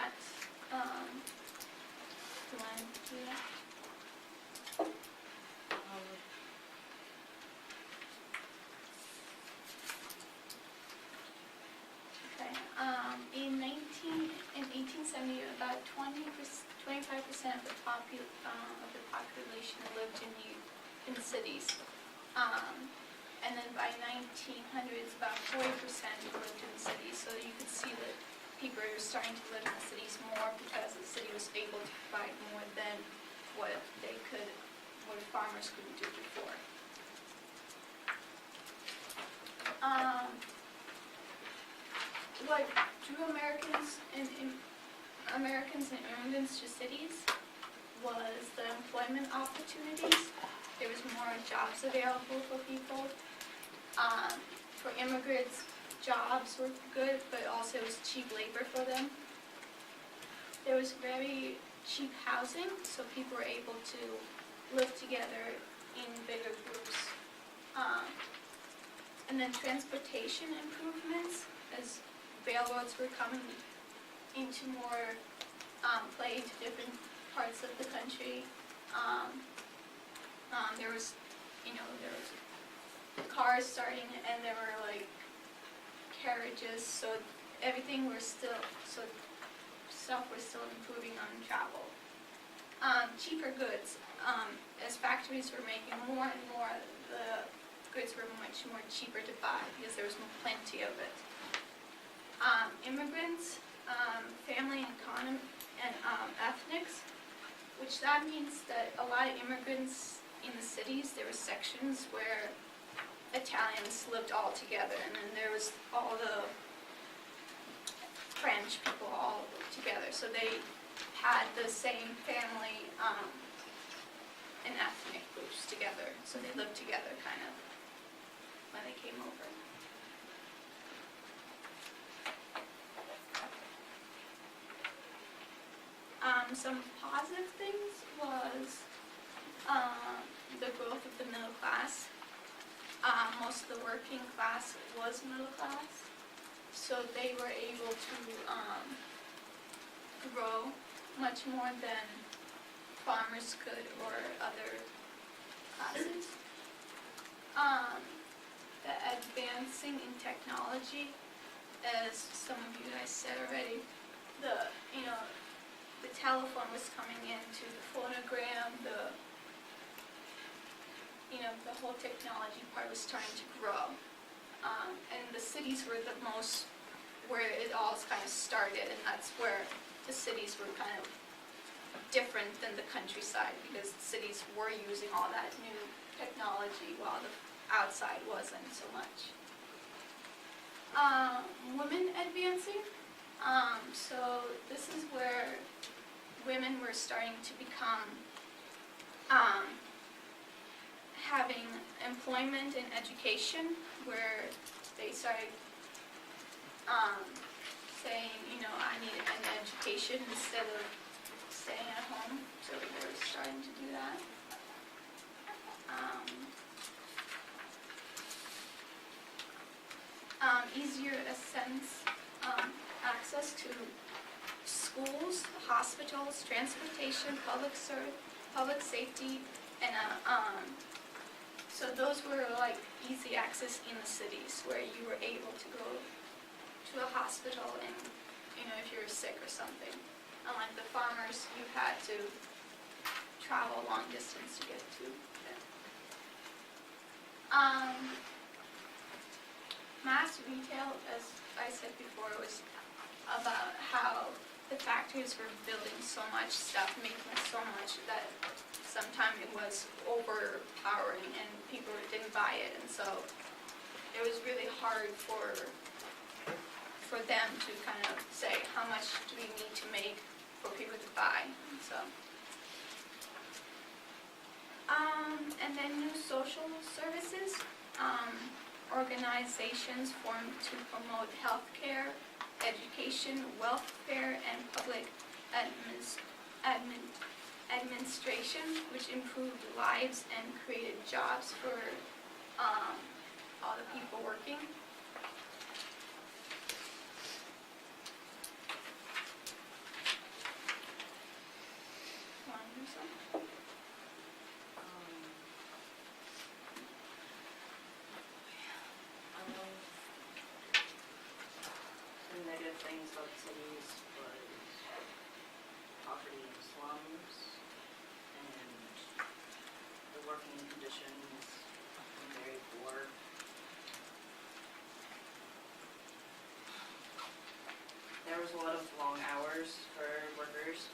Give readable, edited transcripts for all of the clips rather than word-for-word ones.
that. Do you want to do that? Okay. In 1870, about 25% of the population lived in cities. And then by 1900s, about 40% lived in cities. So you could see that people are starting to live in the cities more because the city was able to provide more than what farmers couldn't do before. What drew Americans and immigrants to cities was the employment opportunities. There was more jobs available for people. For immigrants, jobs were good, but also it was cheap labor for them. There was very cheap housing, so people were able to live together in bigger groups. And then transportation improvements, as railroads were coming into more play into different parts of the country. There was cars starting, and there were like carriages, so stuff was still improving on travel. Cheaper goods, as factories were making more and more, the goods were much more cheaper to buy because there was plenty of it. Immigrants, family and ethnics, which that means that a lot of immigrants in the cities, there were sections where Italians lived all together, and then there was all the French people all together, so they had the same family and ethnic groups together, so they lived together kind of when they came over. Some positive things was the growth of the middle class. Most of the working class was middle class, so they were able to grow much more than farmers could or other classes. The advancing in technology, as some of you guys said already, the telephone was coming into the phonogram, the whole technology part was starting to grow. And the cities were the most where it all kind of started, and that's where the cities were kind of different than the countryside, because the cities were using all that new technology while the outside wasn't so much. Women advancing. So this is where women were starting to become having employment and education, where they started saying, I need an education instead of staying at home. So they were starting to do that. Easier access to schools, hospitals, transportation, public safety, and so those were like easy access in the cities, where you were able to go to a hospital and if you were sick or something. Unlike the farmers, you had to travel long distance to get to them. Mass retail, as I said before, was about how the factories were building so much stuff, making so much that sometimes it was overpowering and people didn't buy it, and so it was really hard for them to kind of say how much do we need to make for people to buy. So, and then new social services. Organizations formed to promote healthcare, education, welfare, and public administration, which improved lives and created jobs for all the people working. things about the cities was poverty and slums, and the working conditions were very poor. There was a lot of long hours for workers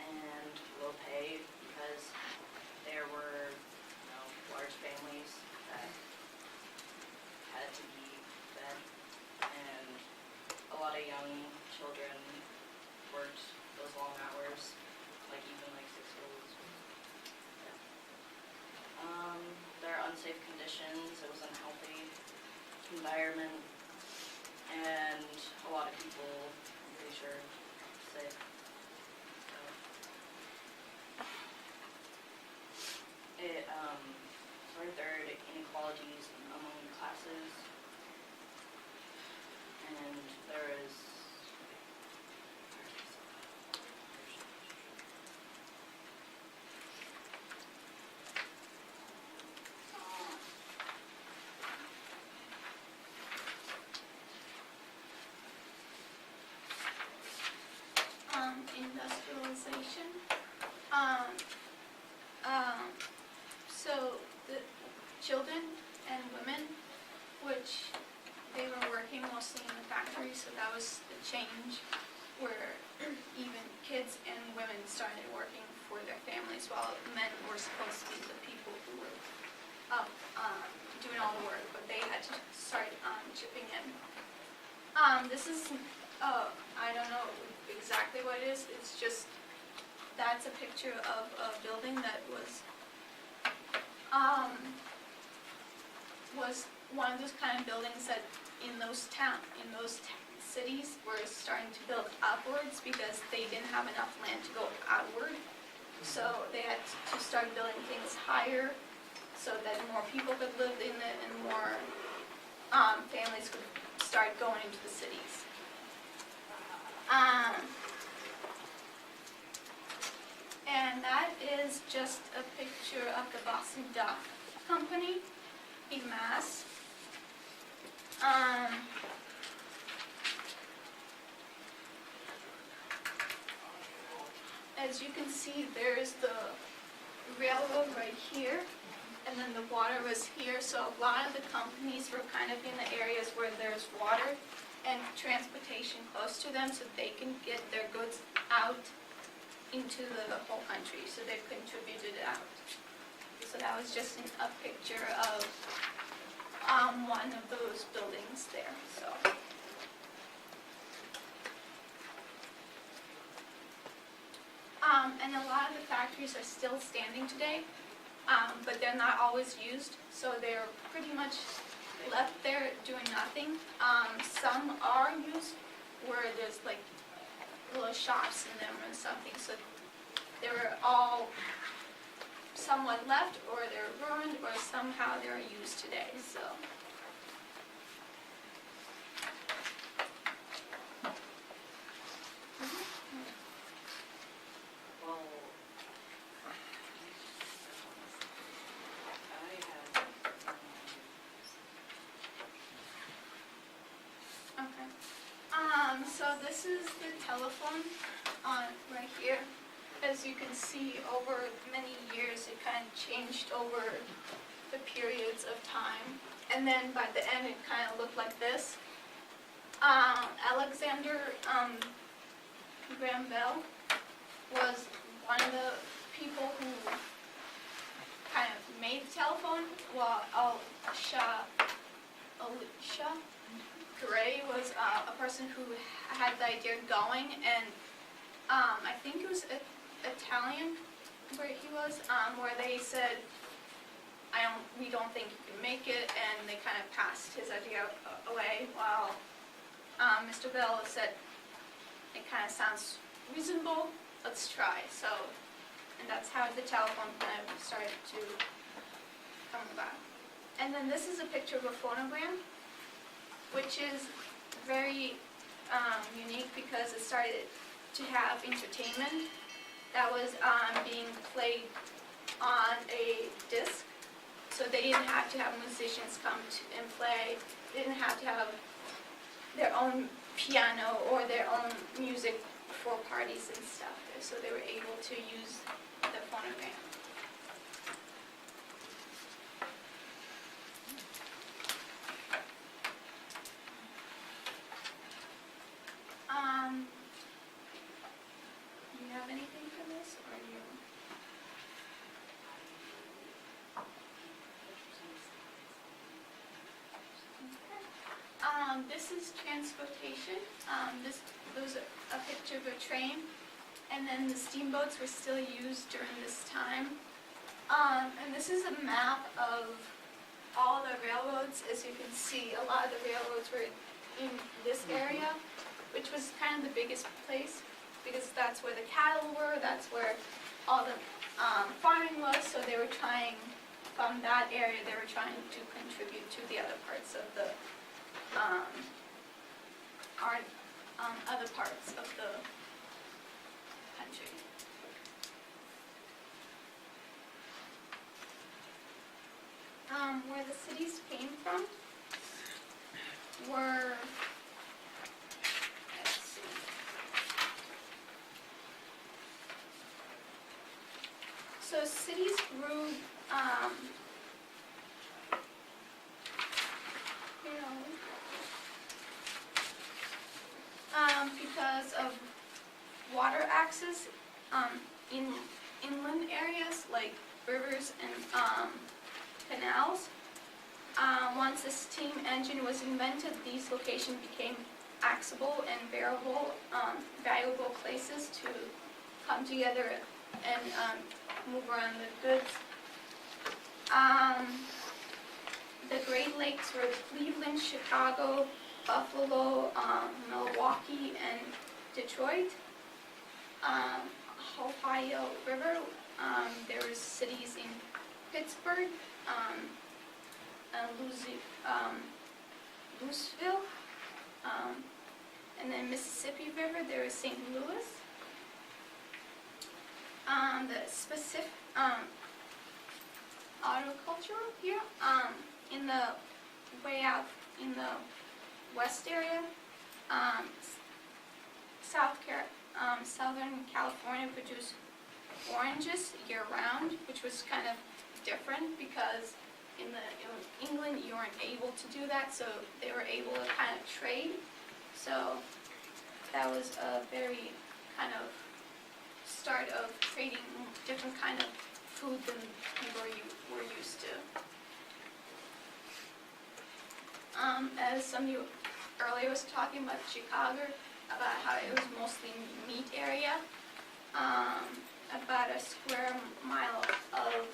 and low pay because there were, large families that had to be fed, and a lot of young children worked those long hours, even 6-year-olds. Yeah. There are unsafe conditions, it was an unhealthy environment, and a lot of people, I'm pretty sure, sick. So, it furthered inequalities among classes, and there is industrialization. So the children and women, which they were working mostly in the factory, so that was the change where even kids and women started working for their families while men were supposed to be the people who were up doing all the work, but they had to start chipping in. This is, I don't know exactly what it is, it's just, that's a picture of a building that was one of those kind of buildings that in those cities were starting to build upwards because they didn't have enough land to go outward. So they had to start building things higher so that more people could live in it and more families could start going into the cities. And that is just a picture of the Boston Duck Company in Mass. As you can see, there's the railroad right here, and then the water was here, so a lot of the companies were kind of in the areas where there's water and transportation close to them so they can get their goods out into the whole country, so they contributed it out. So that was just a picture of one of those buildings there. So. And a lot of the factories are still standing today, but they're not always used, so they're pretty much left there doing nothing. Some are used where there's little shops in them or something, so they're all somewhat left, or they're ruined, or somehow they're used today. So. Well, okay. So this is the telephone right here. As you can see, over many years, it kind of changed over the periods of time. And then by the end, it kind of looked like this. Alexander Graham Bell was one of the people who kind of made the telephone, while Elisha Gray was a person who had the idea going, and I think it was Italian where he was, where they said, we don't think you can make it, and they kind of passed his idea away, while Mr. Bell said, it kind of sounds reasonable, let's try. So, and that's how the telephone kind of started to come about. And then this is a picture of a phonogram, which is very unique because it started to have entertainment that was being played on a disc. So they didn't have to have musicians come and play. They didn't have to have their own piano or their own music for parties and stuff, so they were able to use the phonogram. Do you have anything for this, or you? This is transportation. There was a picture of a train, and then the steamboats were still used during this time. And this is a map of all the railroads. As you can see, a lot of the railroads were in this area, which was kind of the biggest place, because that's where the cattle were, that's where all the farming was, so they were trying, from that area, they were trying to contribute to the other parts of the other parts of the country. Where the cities came from were, let's see, so cities grew, because of water access in inland areas like rivers and canals. Once the steam engine was invented, these locations became accessible and valuable places to come together and move around the goods. The Great Lakes were Cleveland, Chicago, Buffalo, Milwaukee, and Detroit. Ohio River, there were cities in Pittsburgh, Louisville, and then Mississippi River, there was St. Louis. The specific agriculture here, in the way out in the west area, Southern California produced oranges year-round, which was kind of different because in England you weren't able to do that, so they were able to kind of trade. So that was a very kind of start of trading different kind of food than people were used to. As some of you earlier was talking about Chicago, about how it was mostly meat area, about a square mile of,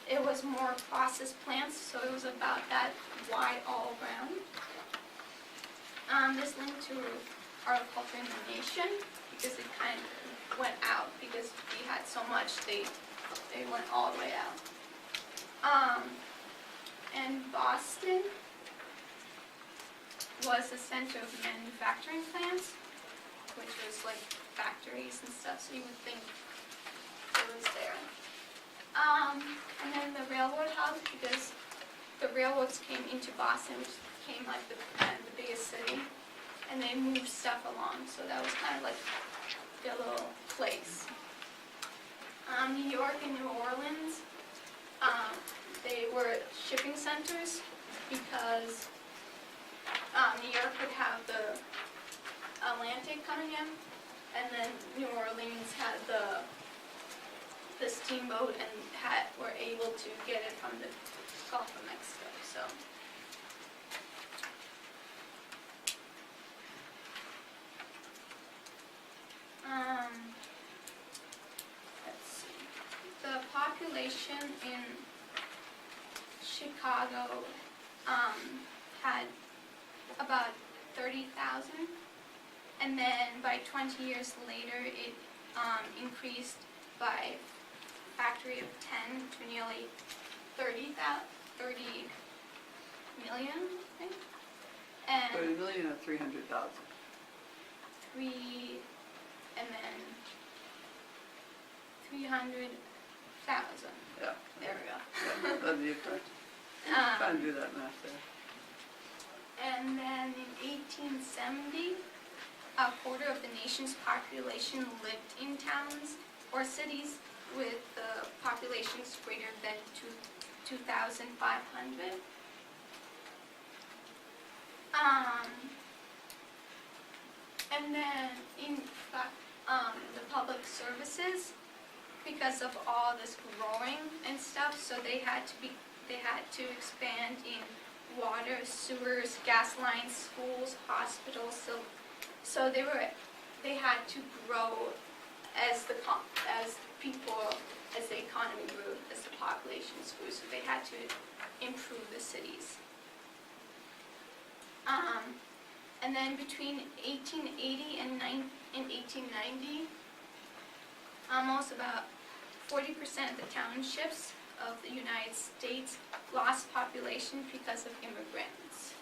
it was more processed plants, so it was about that wide all around. This linked to agriculture in the nation, because it kind of went out, because we had so much, they went all the way out. And Boston was the center of manufacturing plants, which was like factories and stuff, so you would think it was there. And then the railroad hub, because the railroads came into Boston, which became like the biggest city, and they moved stuff along, so that was kind of like their little place. New York and New Orleans, they were shipping centers because New York would have the Atlantic coming in, and then New Orleans had the steamboat and were able to get it from the Gulf of Mexico. So. Let's see. The population in Chicago had about 30,000, and then by 20 years later it increased by a factor of 10 to nearly 30 million, I think. And 30 million or 300,000? And then 300,000. Yeah. There we go. Yeah, that'd be a fact. Trying to do that math there. And And then in 1870, a quarter of the nation's population lived in towns or cities with populations greater than 2,500. And then in the public services, because of all this growing and stuff, so they had to expand in water, sewers, gas lines, schools, hospitals. So they had to grow as the economy grew, as the populations grew. So they had to improve the cities. And then between 1880 and 1890, almost about 40% of the townships of the United States lost population because of immigrants.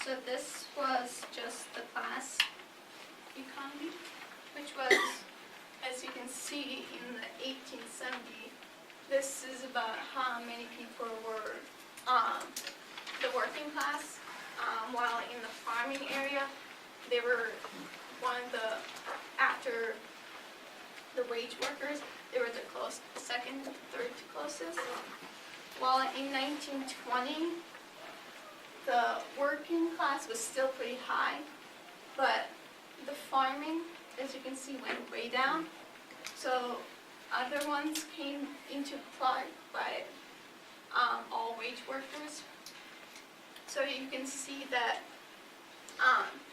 So this was just the class economy, which was, as you can see, in the 1870. This is about how many people were the working class, while in the farming area, they were after the wage workers, they were the second, third closest. While in 1920, the working class was still pretty high, but the farming, as you can see, went way down. So other ones came into play by all wage workers. So you can see that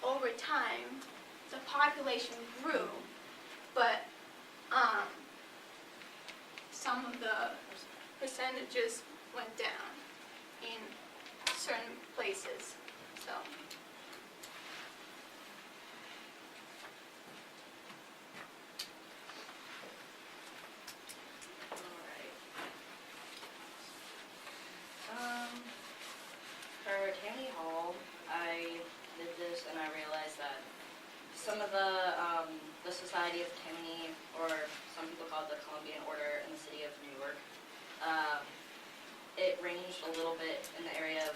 over time, the population grew, but some of the percentages went down in certain places. So. For Tammany Hall, I did this and I realized that some of the Society of Tammany, or some people call it the Columbian Order in the city of New York, it ranged a little bit in the area of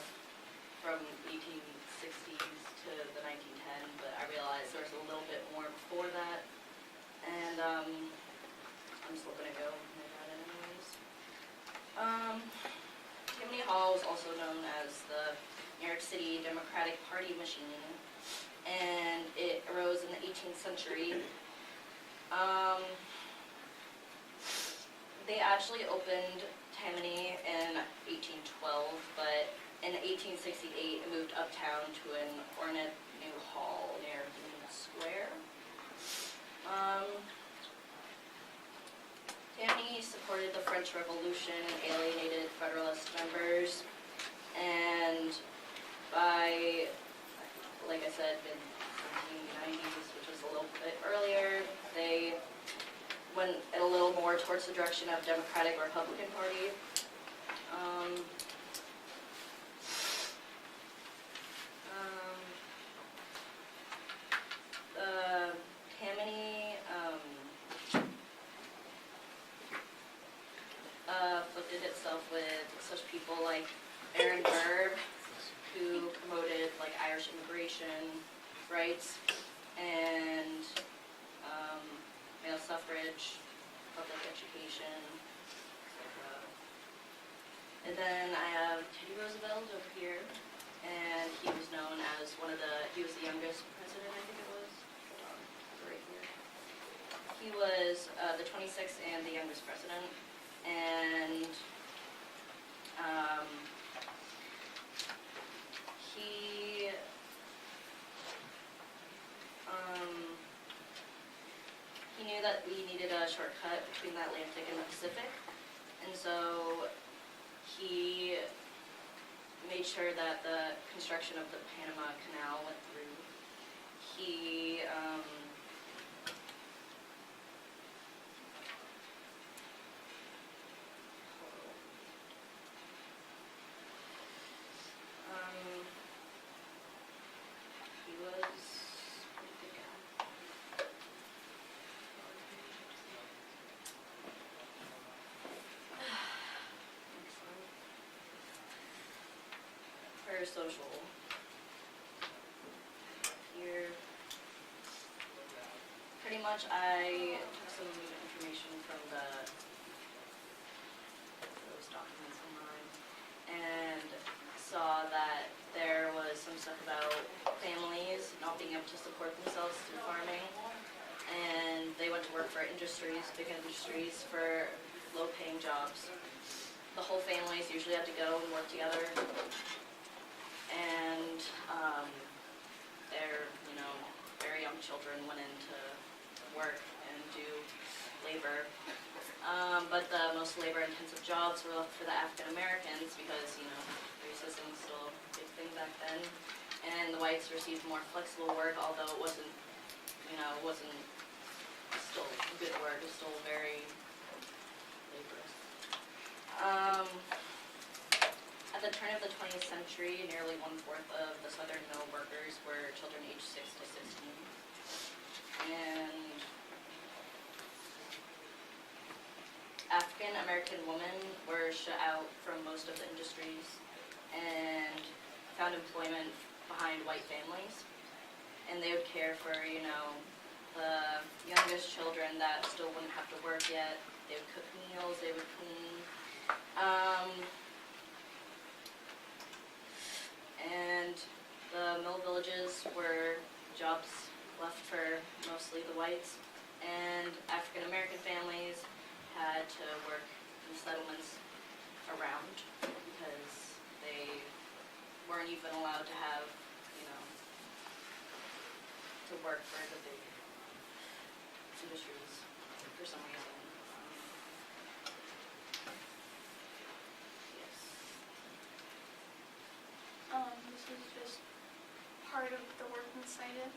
from 1860s to the 1910s, but I realized there was a little bit more before that, and I'm still gonna go into that anyways. Tammany Hall is also known as the New York City Democratic Party machine, and it arose in the 18th century. They actually opened Tammany in 1812, but in 1868 it moved uptown to an ornate new hall near Union Square. Tammany supported the French Revolution and alienated Federalist members, and by, like I said, in the 1790s, which was a little bit earlier, they went a little more towards the direction of Democratic Republican Party. Tammany afflicted itself with such people like Aaron Burr, who promoted like Irish immigration rights and male suffrage, public education, etc. And then I have Teddy Roosevelt over here, and he was known as he was the youngest president, I think it was. Hold on, right here. He was the 26th and the youngest president, and he knew that we needed a shortcut between the Atlantic and the Pacific, and so he made sure that the construction of the Panama Canal went through. He was a pretty good guy. for social. Here, pretty much I took some information from those documents online and saw that there was some stuff about families not being able to support themselves through farming, and they went to work for industries, big industries, for low-paying jobs. The whole families usually had to go and work together, and their, very young children went into work and do labor. But the most labor-intensive jobs were left for the African Americans because, racism was still a big thing back then. And the whites received more flexible work, although it wasn't still good work. It was still very laborious. At the turn of the 20th century, nearly 1/4 of the Southern mill workers were children aged 6 to 16. And African American women were shut out from most of the industries and found employment behind white families. And they would care for, the youngest children that still wouldn't have to work yet. They would cook meals, they would clean. And the mill villages were jobs left for mostly the whites, and African American families had to work in settlements around because they weren't even allowed to have, to work for the big industries for some reason. Yes. This is just part of the work inside it.